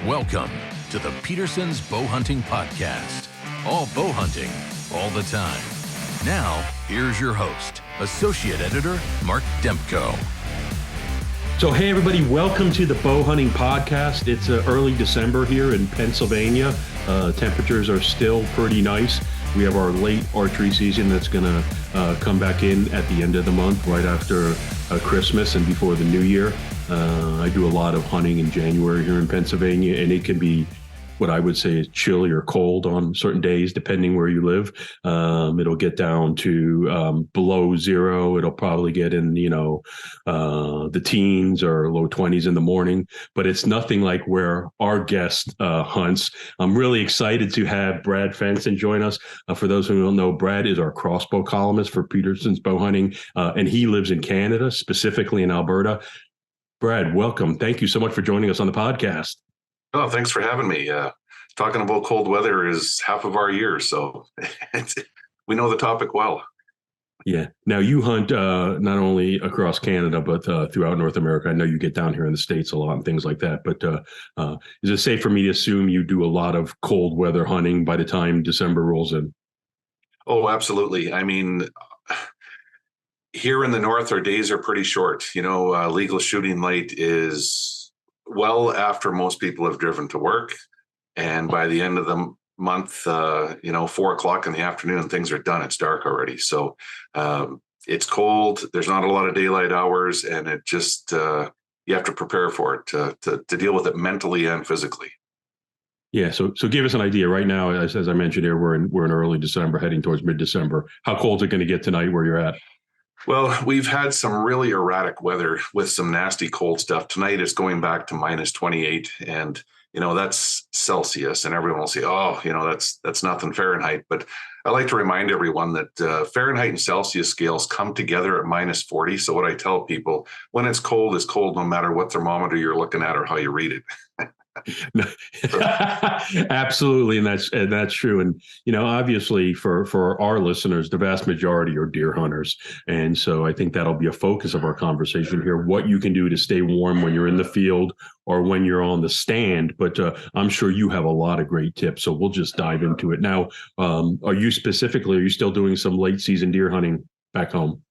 Welcome to the Petersen's Bowhunting Podcast. All bow hunting, all the time. Now, here's your host, Associate Editor Mark Demko. So, hey, everybody, welcome to the Bowhunting Podcast. It's early December here in Pennsylvania. Temperatures are still pretty nice. We have our late archery season that's going to come back in at the end of the month, right after Christmas and before the new year. I do a lot of hunting in January here in Pennsylvania, and it can be what I would say is chilly or cold on certain days, depending where you live. It'll get down to below zero. It'll probably get in, the teens or low 20s in the morning, but it's nothing like where our guest hunts. I'm really excited to have Brad Fenson join us. For those who don't know, Brad is our crossbow columnist for Petersen's Bowhunting, and he lives in Canada, specifically in Alberta. Brad, welcome. Thank you so much for joining us on the podcast. Oh, thanks for having me. Talking about cold weather is half of our year, so we know the topic well. Yeah. Now you hunt not only across Canada, but throughout North America. I know you get down here in the States a lot and things like that. But is it safe for me to assume you do a lot of cold weather hunting by the time December rolls in? Oh, absolutely. I mean, here in the North, our days are pretty short. Legal shooting light is well after most people have driven to work. And by the end of the month, 4:00 in the afternoon, things are done. It's dark already. So it's cold. There's not a lot of daylight hours, and it just, you have to prepare for it to deal with it mentally and physically. Yeah. So give us an idea right now. As I mentioned here, we're in early December, heading towards mid-December. How cold is it going to get tonight where you're at? Well, we've had some really erratic weather with some nasty cold stuff. Tonight it's going back to minus 28, and that's Celsius, and everyone will say, "Oh, that's nothing Fahrenheit." But I like to remind everyone that Fahrenheit and Celsius scales come together at minus 40. So what I tell people, when it's cold, no matter what thermometer you're looking at or how you read it. Absolutely, and that's true. And obviously, for our listeners, the vast majority are deer hunters, and so I think that'll be a focus of our conversation here: what you can do to stay warm when you're in the field or when you're on the stand. But I'm sure you have a lot of great tips, so we'll just dive into it now. Are you still doing some late season deer hunting back home?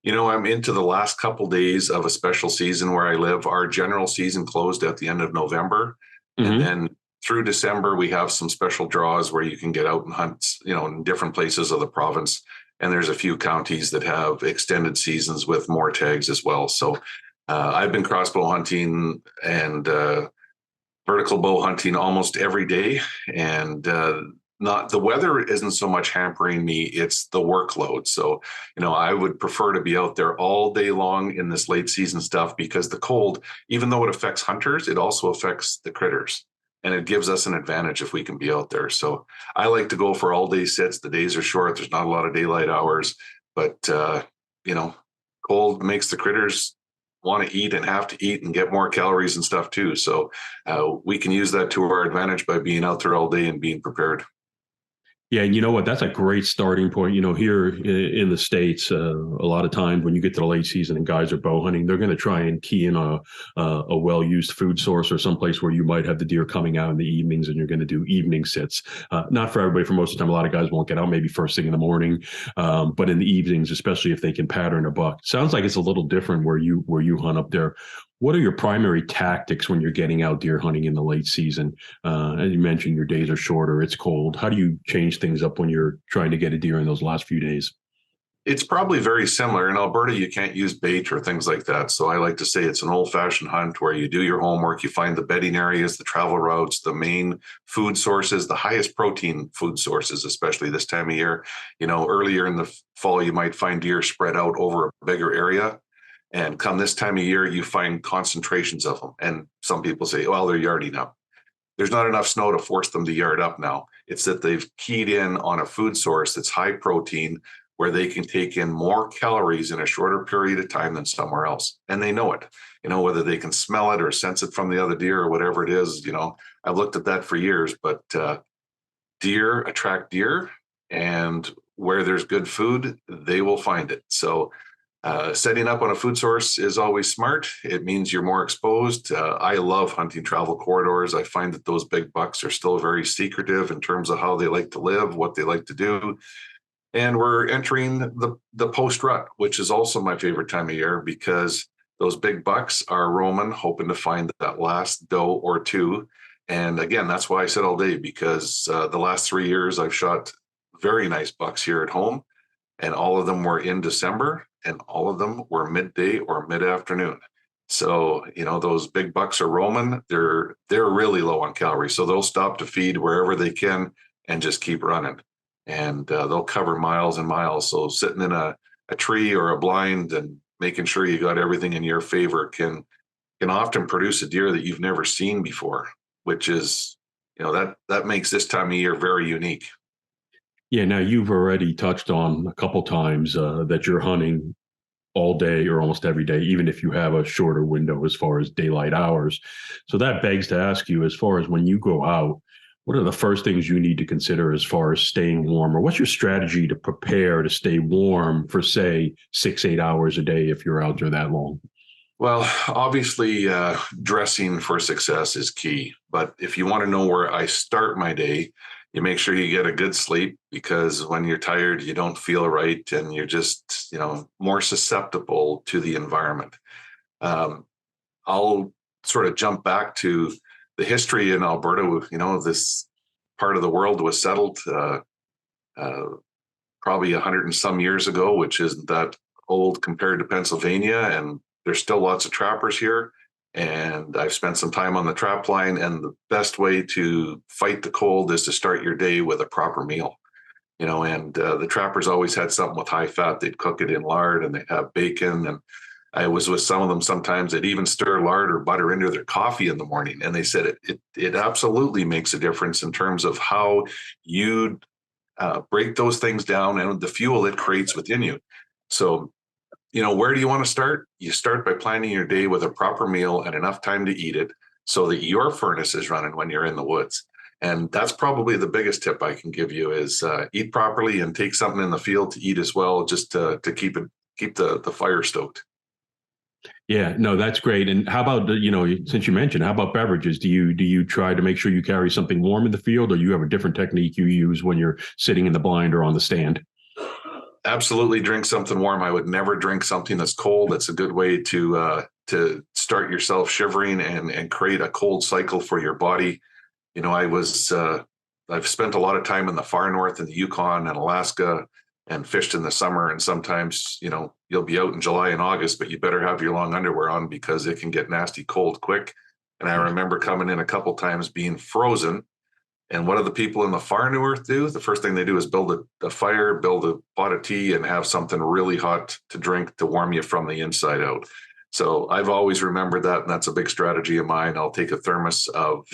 I'm into the last couple days of a special season where I live. Our general season closed at the end of November. Mm-hmm. And then through December, we have some special draws where you can get out and hunt, in different places of the province. And there's a few counties that have extended seasons with more tags as well. So I've been crossbow hunting and vertical bow hunting almost every day. And not the weather isn't so much hampering me, it's the workload. So, I would prefer to be out there all day long in this late season stuff, because the cold, even though it affects hunters, it also affects the critters, and it gives us an advantage if we can be out there. So I like to go for all day sits. The days are short. There's not a lot of daylight hours, but cold makes the critters want to eat and have to eat and get more calories and stuff too. So we can use that to our advantage by being out there all day and being prepared. Yeah, and you know what? That's a great starting point. Here in the States, a lot of times when you get to the late season and guys are bow hunting, they're going to try and key in a well-used food source or someplace where you might have the deer coming out in the evenings, and you're going to do evening sits. Not for everybody. For most of the time, a lot of guys won't get out maybe first thing in the morning, but in the evenings, especially if they can pattern a buck. Sounds like it's a little different where you hunt up there. What are your primary tactics when you're getting out deer hunting in the late season? As you mentioned, your days are shorter, it's cold. How do you change things up when you're trying to get a deer in those last few days? It's probably very similar. In Alberta, you can't use bait or things like that. So I like to say it's an old-fashioned hunt where you do your homework, you find the bedding areas, the travel routes, the main food sources, the highest protein food sources, especially this time of year. Earlier in the fall, you might find deer spread out over a bigger area. And come this time of year, you find concentrations of them. And some people say, well, they're yarding up. There's not enough snow to force them to yard up now. It's that they've keyed in on a food source that's high protein, where they can take in more calories in a shorter period of time than somewhere else. And they know it, whether they can smell it or sense it from the other deer or whatever it is. I've looked at that for years, but deer attract deer, and where there's good food, they will find it. So Setting up on a food source is always smart. It means you're more exposed. I love hunting travel corridors. I find that those big bucks are still very secretive in terms of how they like to live, what they like to do. And we're entering the post rut, which is also my favorite time of year because those big bucks are roaming, hoping to find that last doe or two. And again, that's why I said all day, because the last 3 years I've shot very nice bucks here at home, and all of them were in December, and all of them were midday or mid-afternoon. So, those big bucks are roaming. They're really low on calories. So they'll stop to feed wherever they can and just keep running. And they'll cover miles and miles. So sitting in a tree or a blind and making sure you got everything in your favor can often produce a deer that you've never seen before, which is, that makes this time of year very unique. Yeah, now you've already touched on a couple times that you're hunting all day or almost every day, even if you have a shorter window as far as daylight hours. So that begs to ask you, as far as when you go out, what are the first things you need to consider as far as staying warm, or what's your strategy to prepare to stay warm for, say, 6-8 hours a day if you're out there that long? Well, obviously, dressing for success is key. But if you want to know where I start my day, you make sure you get a good sleep, because when you're tired, you don't feel right, and you're just, more susceptible to the environment. I'll sort of jump back to the history in Alberta. This part of the world was settled probably 100 and some years ago, which isn't that old compared to Pennsylvania. And there's still lots of trappers here. And I've spent some time on the trap line. And the best way to fight the cold is to start your day with a proper meal. And the trappers always had something with high fat. They'd cook it in lard, and they'd have bacon. And I was with some of them sometimes. They'd even stir lard or butter into their coffee in the morning. And they said it absolutely makes a difference in terms of how you break those things down and the fuel it creates within you. So, where do you want to start? You start by planning your day with a proper meal and enough time to eat it so that your furnace is running when you're in the woods. And that's probably the biggest tip I can give you is eat properly and take something in the field to eat as well, just to keep the fire stoked. Yeah, no, that's great. And how about, since you mentioned, how about beverages? Do you try to make sure you carry something warm in the field, or you have a different technique you use when you're sitting in the blind or on the stand? Absolutely drink something warm. I would never drink something that's cold. It's a good way to start yourself shivering and create a cold cycle for your body. I've spent a lot of time in the far north in the Yukon and Alaska and fished in the summer. And sometimes, you'll be out in July and August, but you better have your long underwear on because it can get nasty cold quick. And I remember coming in a couple times being frozen. And what do the people in the far north do? The first thing they do is build a fire, build a pot of tea, and have something really hot to drink to warm you from the inside out. So I've always remembered that, and that's a big strategy of mine. I'll take a thermos of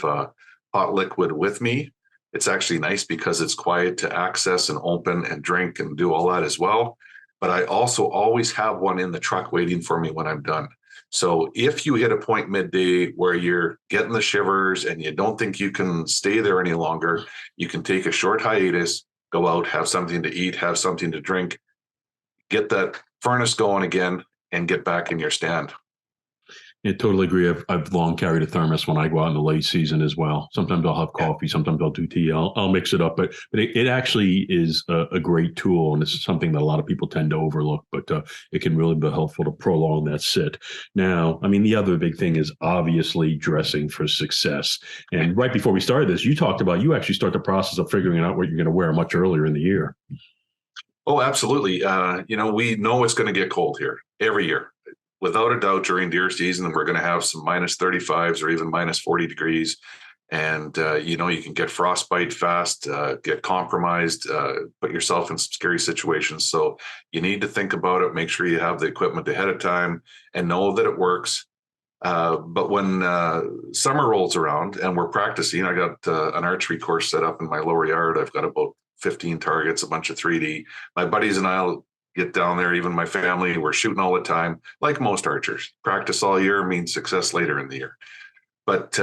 hot liquid with me. It's actually nice because it's quiet to access and open and drink and do all that as well. But I also always have one in the truck waiting for me when I'm done. So if you hit a point midday where you're getting the shivers and you don't think you can stay there any longer, you can take a short hiatus, go out, have something to eat, have something to drink, get that furnace going again, and get back in your stand. I totally agree. I've long carried a thermos when I go out in the late season as well. Sometimes I'll have coffee, sometimes I'll do tea. I'll mix it up, but it actually is a great tool, and it's something that a lot of people tend to overlook. But it can really be helpful to prolong that sit. Now, I mean, the other big thing is obviously dressing for success. And right before we started this, you talked about you actually start the process of figuring out what you're going to wear much earlier in the year. Oh, absolutely. We know it's going to get cold here every year. Without a doubt, during deer season, we're going to have some minus 35s or even minus 40 degrees. And, you can get frostbite fast, get compromised, put yourself in some scary situations. So you need to think about it, make sure you have the equipment ahead of time and know that it works. But when summer rolls around and we're practicing, I got an archery course set up in my lower yard. I've got about 15 targets, a bunch of 3D. My buddies and I'll get down there, even my family, we're shooting all the time. Like most archers, practice all year means success later in the year. But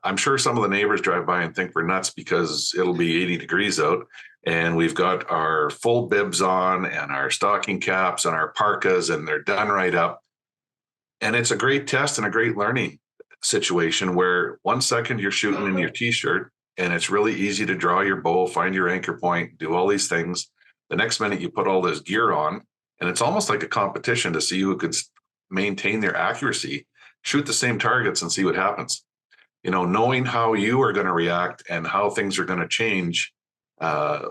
I'm sure some of the neighbors drive by and think we're nuts because it'll be 80 degrees out. and we've got our full bibs on and our stocking caps and our parkas, and they're done right up. And it's a great test and a great learning situation where 1 second you're shooting in your t-shirt and it's really easy to draw your bow, find your anchor point, do all these things. The next minute you put all this gear on, and it's almost like a competition to see who could maintain their accuracy, shoot the same targets and see what happens. Knowing how you are going to react and how things are going to change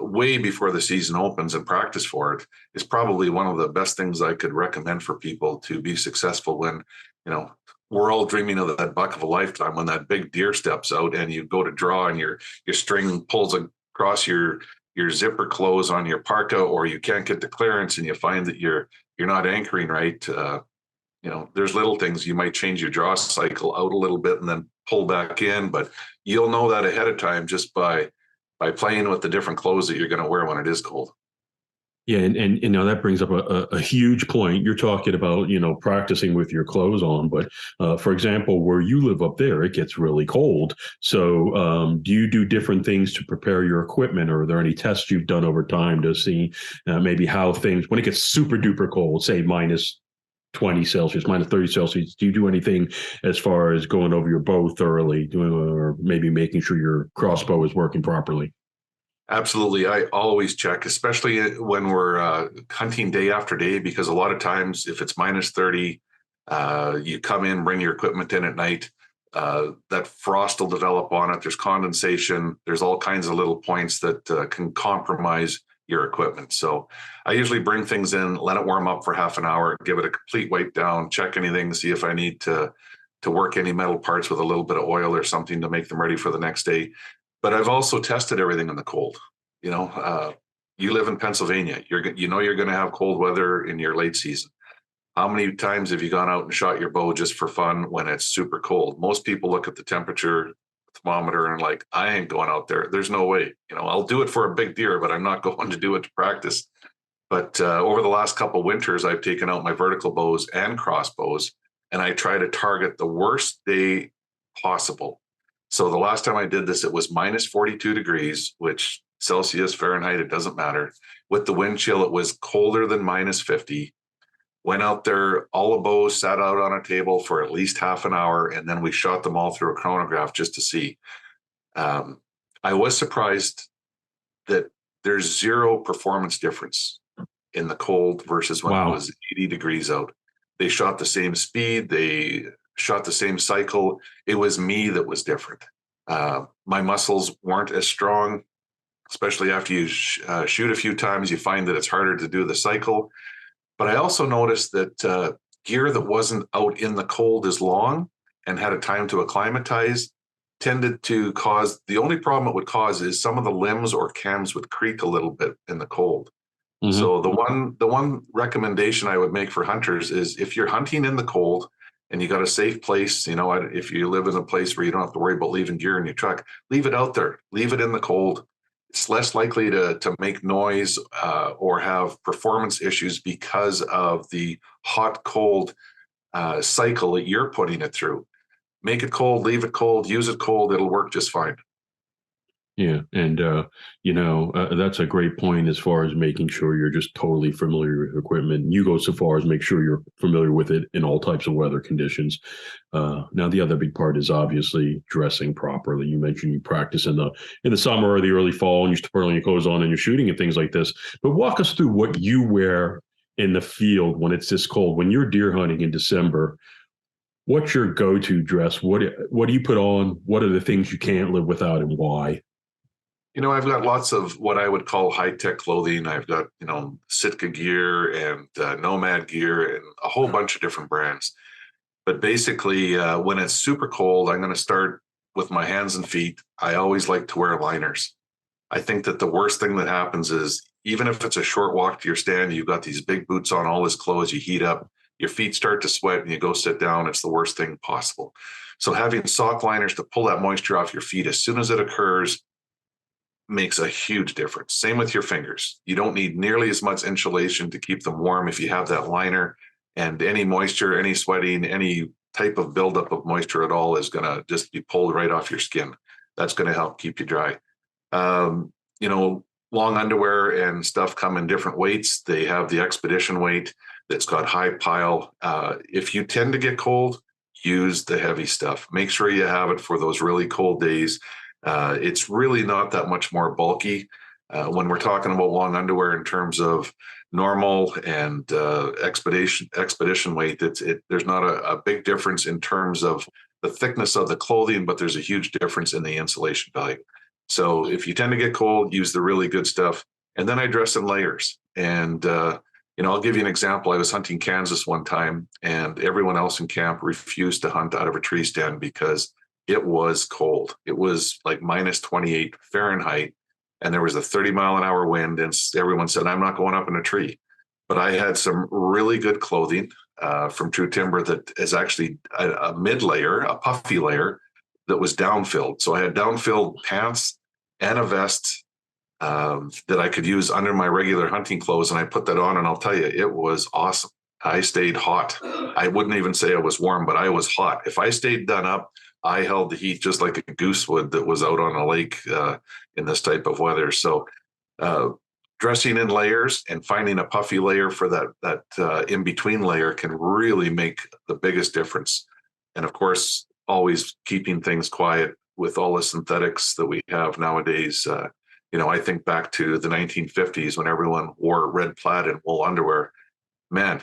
way before the season opens and practice for it is probably one of the best things I could recommend for people to be successful when, we're all dreaming of that buck of a lifetime when that big deer steps out and you go to draw and your string pulls across your zipper close on your parka, or you can't get the clearance and you find that you're not anchoring right. There's little things. You might change your draw cycle out a little bit and then pull back in, but you'll know that ahead of time just by playing with the different clothes that you're going to wear when it is cold. Yeah, and that brings up a huge point. You're talking about practicing with your clothes on, but for example, where you live up there, it gets really cold. So do you do different things to prepare your equipment, or are there any tests you've done over time to see maybe how things, when it gets super duper cold, say minus 20 Celsius, minus 30 Celsius, do you do anything as far as going over your bow thoroughly, or maybe making sure your crossbow is working properly? Absolutely. I always check, especially when we're hunting day after day, because a lot of times if it's minus 30, you come in, bring your equipment in at night, that frost will develop on it. There's condensation. There's all kinds of little points that can compromise your equipment. So I usually bring things in, let it warm up for half an hour, give it a complete wipe down, check anything, see if I need to work any metal parts with a little bit of oil or something to make them ready for the next day. But I've also tested everything in the cold. You live in Pennsylvania. You're going to have cold weather in your late season. How many times have you gone out and shot your bow just for fun when it's super cold? Most people look at the temperature thermometer and like, I ain't going out there. There's no way. I'll do it for a big deer, but I'm not going to do it to practice. But over the last couple of winters, I've taken out my vertical bows and crossbows, and I try to target the worst day possible. So the last time I did this, it was minus 42 degrees, which Celsius, Fahrenheit, it doesn't matter. With the wind chill, it was colder than minus 50. Went out there, all the bows sat out on a table for at least half an hour, and then we shot them all through a chronograph just to see. I was surprised that there's zero performance difference in the cold versus when it was 80 degrees out. They shot the same speed. They shot the same cycle. It was me that was different. My muscles weren't as strong, especially after you shoot a few times. You find that it's harder to do the cycle. But I also noticed that gear that wasn't out in the cold as long and had a time to acclimatize tended to cause, the only problem it would cause is some of the limbs or cams would creak a little bit in the cold. Mm-hmm. So the one recommendation I would make for hunters is if you're hunting in the cold and you got a safe place, if you live in a place where you don't have to worry about leaving gear in your truck, leave it out there, leave it in the cold. It's less likely to make noise or have performance issues because of the hot, cold cycle that you're putting it through. Make it cold, leave it cold, use it cold. It'll work just fine. Yeah. And, that's a great point as far as making sure you're just totally familiar with equipment. You go so far as make sure you're familiar with it in all types of weather conditions. Now, the other big part is obviously dressing properly. You mentioned you practice in the summer or the early fall and you put all your clothes on and you're shooting and things like this. But walk us through what you wear in the field when it's this cold. When you're deer hunting in December, what's your go-to dress? What do you put on? What are the things you can't live without and why? I've got lots of what I would call high-tech clothing. I've got, Sitka gear and Nomad gear and a whole bunch of different brands. But basically, when it's super cold, I'm going to start with my hands and feet. I always like to wear liners. I think that the worst thing that happens is, even if it's a short walk to your stand, you've got these big boots on, all this clothes, you heat up, your feet start to sweat and you go sit down. It's the worst thing possible. So having sock liners to pull that moisture off your feet as soon as it occurs makes a huge difference. Same with your fingers. You don't need nearly as much insulation to keep them warm if you have that liner, and any moisture, any sweating, any type of buildup of moisture at all is going to just be pulled right off your skin. That's going to help keep you dry. long underwear and stuff come in different weights. They have the expedition weight that's got high pile. If you tend to get cold, use the heavy stuff. Make sure you have it for those really cold days. It's really not that much more bulky. When we're talking about long underwear in terms of normal and expedition weight, there's not a big difference in terms of the thickness of the clothing, but there's a huge difference in the insulation value. So if you tend to get cold, use the really good stuff. And then I dress in layers. And I'll give you an example. I was hunting Kansas one time, and everyone else in camp refused to hunt out of a tree stand because it was cold. It was like minus 28 Fahrenheit, and there was a 30-mile-an-hour wind, and everyone said, I'm not going up in a tree. But I had some really good clothing from True Timber that is actually a mid layer, a puffy layer that was down-filled. So I had down-filled pants and a vest that I could use under my regular hunting clothes. And I put that on, and I'll tell you, it was awesome. I stayed hot. I wouldn't even say I was warm, but I was hot. If I stayed done up, I held the heat just like a goose would that was out on a lake in this type of weather. So dressing in layers and finding a puffy layer for that in-between layer can really make the biggest difference. And of course, always keeping things quiet with all the synthetics that we have nowadays. I think back to the 1950s when everyone wore red plaid and wool underwear. Man,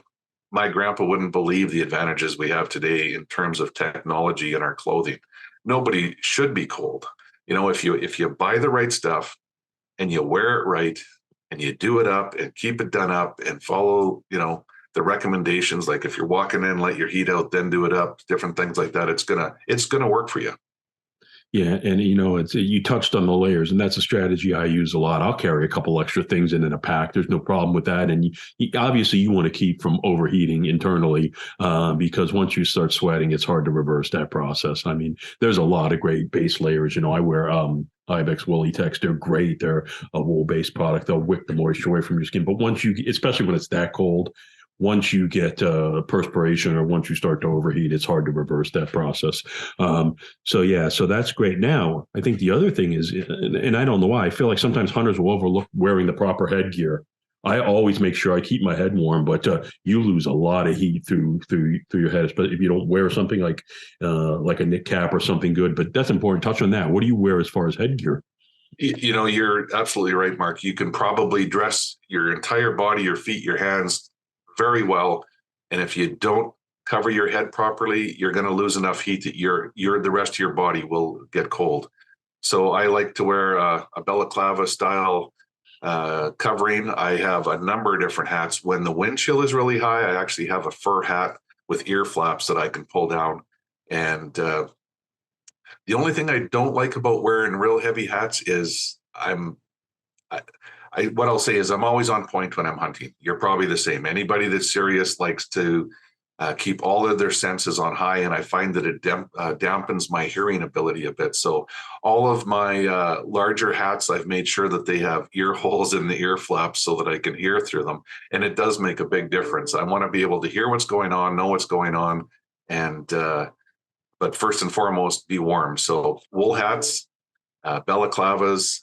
my grandpa wouldn't believe the advantages we have today in terms of technology in our clothing. Nobody should be cold. If you buy the right stuff and you wear it right and you do it up and keep it done up and follow, the recommendations, like if you're walking in, let your heat out, then do it up, different things like that. It's gonna work for you. Yeah, and you touched on the layers, and that's a strategy I use a lot. I'll carry a couple extra things in a pack. There's no problem with that. And obviously, you want to keep from overheating internally because once you start sweating, it's hard to reverse that process. I mean, there's a lot of great base layers. I wear Ibex Woolly Tex. They're great. They're a wool-based product. They'll wick the moisture away from your skin. But especially when it's that cold, once you get perspiration or once you start to overheat, it's hard to reverse that process. So that's great. Now, I think the other thing is, and I don't know why, I feel like sometimes hunters will overlook wearing the proper headgear. I always make sure I keep my head warm, but you lose a lot of heat through your head, but if you don't wear something like a knit cap or something good. But that's important. Touch on that. What do you wear as far as headgear? You're absolutely right, Mark. You can probably dress your entire body, your feet, your hands very well, and if you don't cover your head properly, you're going to lose enough heat that the rest of your body will get cold. So I like to wear a balaclava style covering. I have a number of different hats. When the wind chill is really high, I actually have a fur hat with ear flaps that I can pull down. And the only thing I don't like about wearing real heavy hats is what I'll say is I'm always on point when I'm hunting. You're probably the same. Anybody that's serious likes to keep all of their senses on high, and I find that it dampens my hearing ability a bit. So all of my larger hats, I've made sure that they have ear holes in the ear flaps so that I can hear through them, and it does make a big difference. I want to be able to hear what's going on, know what's going on, and but first and foremost, be warm. So wool hats, balaclavas,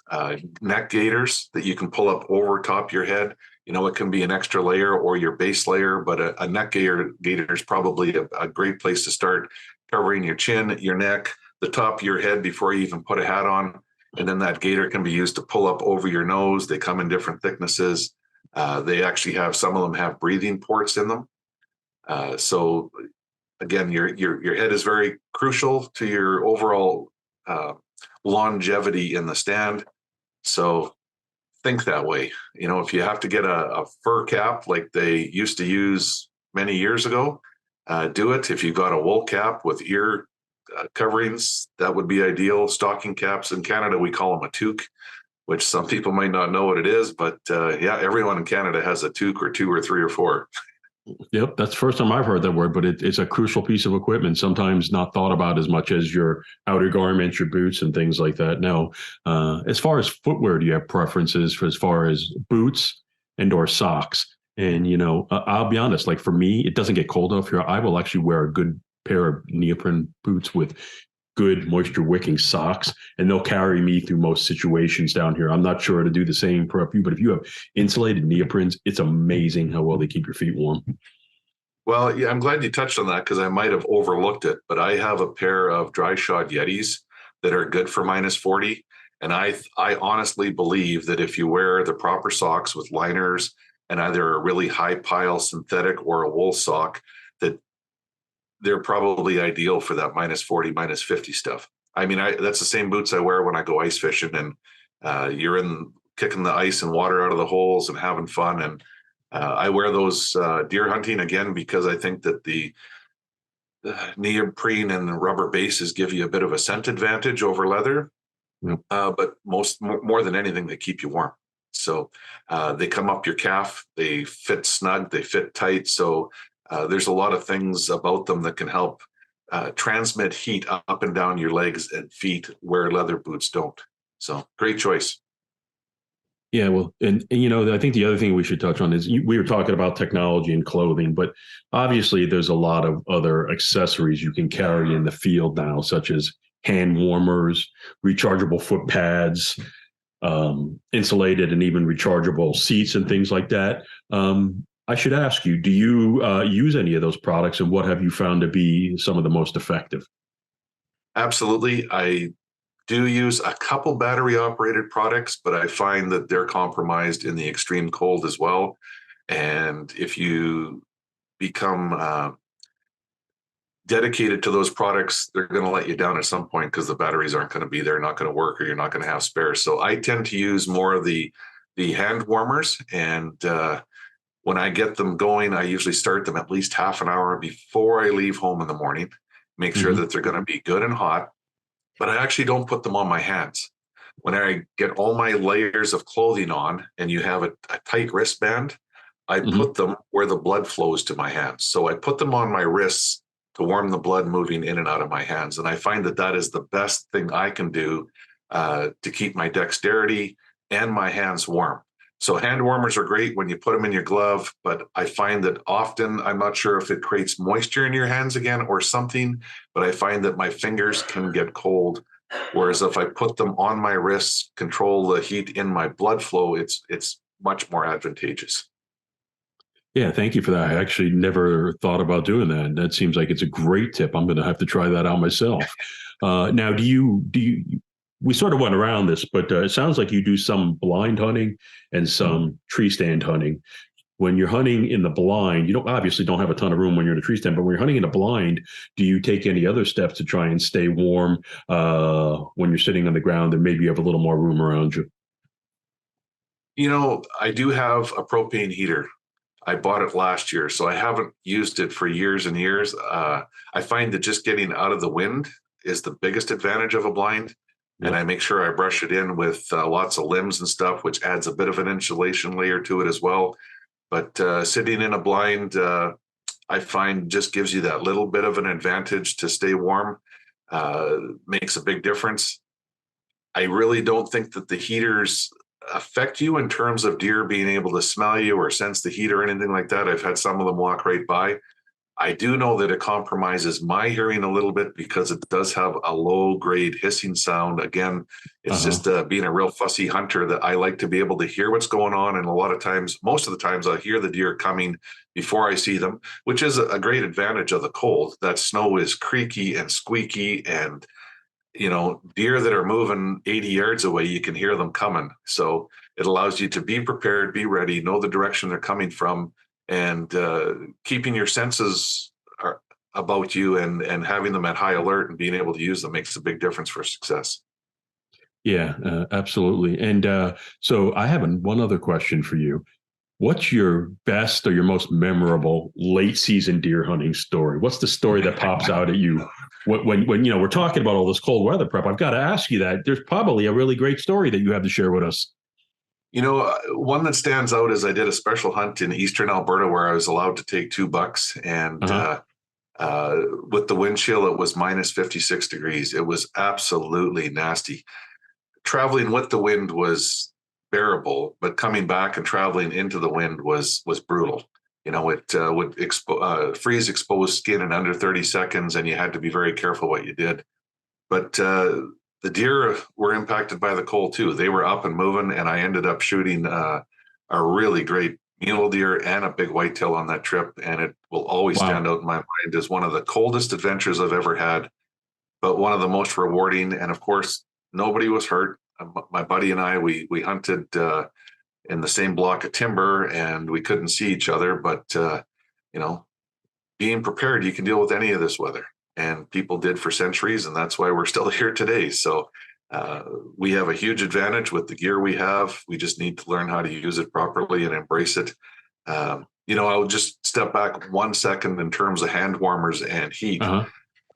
neck gaiters that you can pull up over top your head. It can be an extra layer or your base layer, but a neck gaiter is probably a great place to start, covering your chin, your neck, the top of your head before you even put a hat on. And then that gaiter can be used to pull up over your nose. They come in different thicknesses. They actually some of them have breathing ports in them. So again, your head is very crucial to your overall longevity in the stand. So think that way. If you have to get a fur cap like they used to use many years ago, do it. If you've got a wool cap with ear coverings, that would be ideal. Stocking caps in Canada, we call them a toque, which some people might not know what it is, but everyone in Canada has a toque or two or three or four. Yep, that's the first time I've heard that word, but it's a crucial piece of equipment, sometimes not thought about as much as your outer garments, your boots, and things like that. Now, as far as footwear, do you have preferences for as far as boots and or socks? And, I'll be honest, like for me, it doesn't get cold enough here. I will actually wear a good pair of neoprene boots with good moisture wicking socks, and they'll carry me through most situations down here. I'm not sure to do the same for you, but if you have insulated neoprenes, it's amazing how well they keep your feet warm. Well, yeah, I'm glad you touched on that because I might have overlooked it, but I have a pair of dry shod Yetis that are good for -40. And I honestly believe that if you wear the proper socks with liners and either a really high pile synthetic or a wool sock, that they're probably ideal for that -40, -50 stuff. I mean, that's the same boots I wear when I go ice fishing, and you're in kicking the ice and water out of the holes and having fun. And I wear those deer hunting again because I think that the neoprene and the rubber bases give you a bit of a scent advantage over leather. Yep. But more than anything, they keep you warm. So they come up your calf, they fit snug, they fit tight. So there's a lot of things about them that can help transmit heat up and down your legs and feet where leather boots don't. So great choice. Yeah, well, and I think the other thing we should touch on is we were talking about technology and clothing, but obviously there's a lot of other accessories you can carry in the field now, such as hand warmers, rechargeable foot pads, insulated and even rechargeable seats and things like that. I should ask you, do you use any of those products, and what have you found to be some of the most effective? Absolutely. I do use a couple battery operated products, but I find that they're compromised in the extreme cold as well. And if you become dedicated to those products, they're going to let you down at some point because the batteries aren't going to be there, not going to work, or you're not going to have spares. So I tend to use more of the hand warmers. And when I get them going, I usually start them at least half an hour before I leave home in the morning, make sure that they're going to be good and hot. But I actually don't put them on my hands. When I get all my layers of clothing on and you have a tight wristband, I put them where the blood flows to my hands. So I put them on my wrists to warm the blood moving in and out of my hands. And I find that that is the best thing I can do to keep my dexterity and my hands warm. So hand warmers are great when you put them in your glove, but I find that often, I'm not sure if it creates moisture in your hands again or something, but I find that my fingers can get cold. Whereas if I put them on my wrists, control the heat in my blood flow, it's much more advantageous. Yeah, thank you for that. I actually never thought about doing that. That seems like it's a great tip. I'm going to have to try that out myself. Now, we sort of went around this, but it sounds like you do some blind hunting and some tree stand hunting. When you're hunting in the blind, you obviously don't have a ton of room when you're in a tree stand, but when you're hunting in the blind, do you take any other steps to try and stay warm when you're sitting on the ground and maybe you have a little more room around you? I do have a propane heater. I bought it last year, so I haven't used it for years and years. I find that just getting out of the wind is the biggest advantage of a blind. And I make sure I brush it in with lots of limbs and stuff, which adds a bit of an insulation layer to it as well. But sitting in a blind, I find just gives you that little bit of an advantage to stay warm, makes a big difference. I really don't think that the heaters affect you in terms of deer being able to smell you or sense the heat or anything like that. I've had some of them walk right by. I do know that it compromises my hearing a little bit because it does have a low grade hissing sound. Again, it's just being a real fussy hunter that I like to be able to hear what's going on. And a lot of times, most of the times I'll hear the deer coming before I see them, which is a great advantage of the cold. That snow is creaky and squeaky, and deer that are moving 80 yards away, you can hear them coming. So it allows you to be prepared, be ready, know the direction they're coming from, and keeping your senses about you and having them at high alert and being able to use them makes a big difference for success. Yeah, absolutely. And so I have one other question for you. What's your best or your most memorable late season deer hunting story? What's the story that pops out at you when we're talking about all this cold weather prep? I've got to ask you that. There's probably a really great story that you have to share with us. One that stands out is I did a special hunt in eastern Alberta where I was allowed to take 2 bucks, and with the wind chill, it was minus 56 degrees. It was absolutely nasty. Traveling with the wind was bearable, but coming back and traveling into the wind was brutal. It would freeze exposed skin in under 30 seconds, and you had to be very careful what you did. But the deer were impacted by the cold too. They were up and moving, and I ended up shooting a really great mule deer and a big whitetail on that trip. And it will always stand out in my mind as one of the coldest adventures I've ever had, but one of the most rewarding. And of course, nobody was hurt. My buddy and I, we hunted in the same block of timber, and we couldn't see each other. But being prepared, you can deal with any of this weather, and people did for centuries, and that's why we're still here today. So we have a huge advantage with the gear we have. We just need to learn how to use it properly and embrace it. I'll just step back 1 second in terms of hand warmers and heat.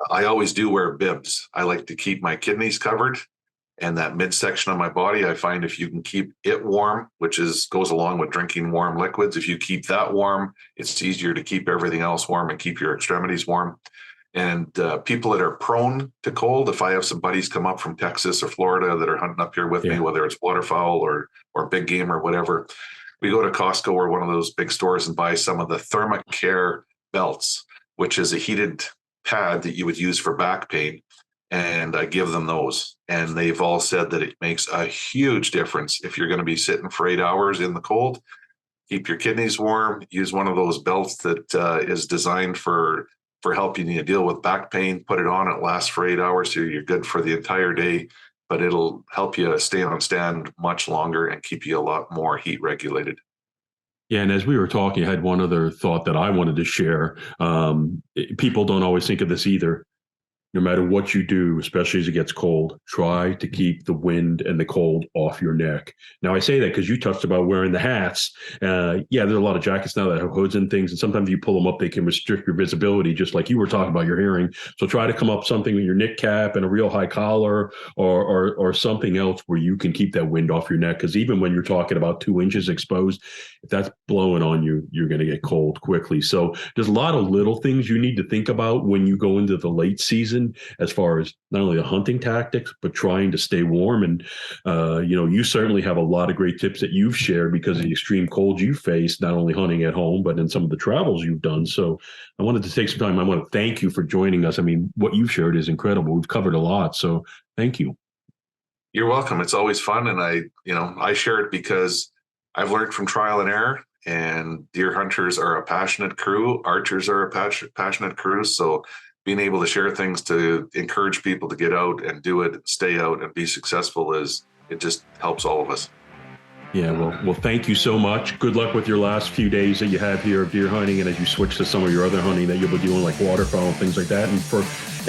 I always do wear bibs. I like to keep my kidneys covered, and that midsection of my body, I find if you can keep it warm, which goes along with drinking warm liquids, if you keep that warm, it's easier to keep everything else warm and keep your extremities warm. And people that are prone to cold, if I have some buddies come up from Texas or Florida that are hunting up here with me, whether it's waterfowl or big game or whatever, we go to Costco or one of those big stores and buy some of the Thermacare belts, which is a heated pad that you would use for back pain. And I give them those. And they've all said that it makes a huge difference if you're going to be sitting for 8 hours in the cold. Keep your kidneys warm. Use one of those belts that is designed for helping you deal with back pain. Put it on, it lasts for 8 hours, so you're good for the entire day, but it'll help you stay on stand much longer and keep you a lot more heat regulated. Yeah, and as we were talking, I had one other thought that I wanted to share. People don't always think of this either. No matter what you do, especially as it gets cold, try to keep the wind and the cold off your neck. Now, I say that because you touched about wearing the hats. There's a lot of jackets now that have hoods and things, and sometimes you pull them up, they can restrict your visibility, just like you were talking about your hearing. So try to come up something with your knit cap and a real high collar or something else where you can keep that wind off your neck. Because even when you're talking about 2 inches exposed, if that's blowing on you, you're going to get cold quickly. So there's a lot of little things you need to think about when you go into the late season, as far as not only the hunting tactics, but trying to stay warm. And, you certainly have a lot of great tips that you've shared because of the extreme cold you faced, not only hunting at home, but in some of the travels you've done. So I wanted to take some time. I want to thank you for joining us. I mean, what you've shared is incredible. We've covered a lot. So thank you. You're welcome. It's always fun. And I share it because I've learned from trial and error, and deer hunters are a passionate crew. Archers are a passionate crew. So being able to share things to encourage people to get out and do it, stay out and be successful it just helps all of us. Yeah, well, thank you so much. Good luck with your last few days that you have here of deer hunting, and as you switch to some of your other hunting that you'll be doing, like waterfowl and things like that. And for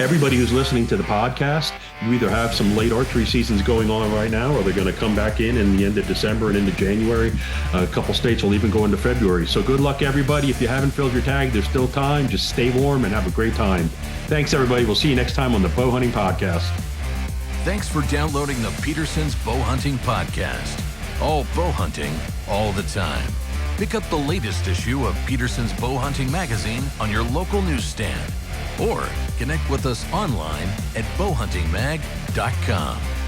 everybody who's listening to the podcast, you either have some late archery seasons going on right now, or they're going to come back in the end of December and into January. A couple states will even go into February. So good luck, everybody. If you haven't filled your tag, there's still time. Just stay warm and have a great time. Thanks, everybody. We'll see you next time on the Bowhunting Podcast. Thanks for downloading the Petersen's Bowhunting Podcast. All bow hunting, all the time. Pick up the latest issue of Petersen's Bowhunting magazine on your local newsstand, or connect with us online at bowhuntingmag.com.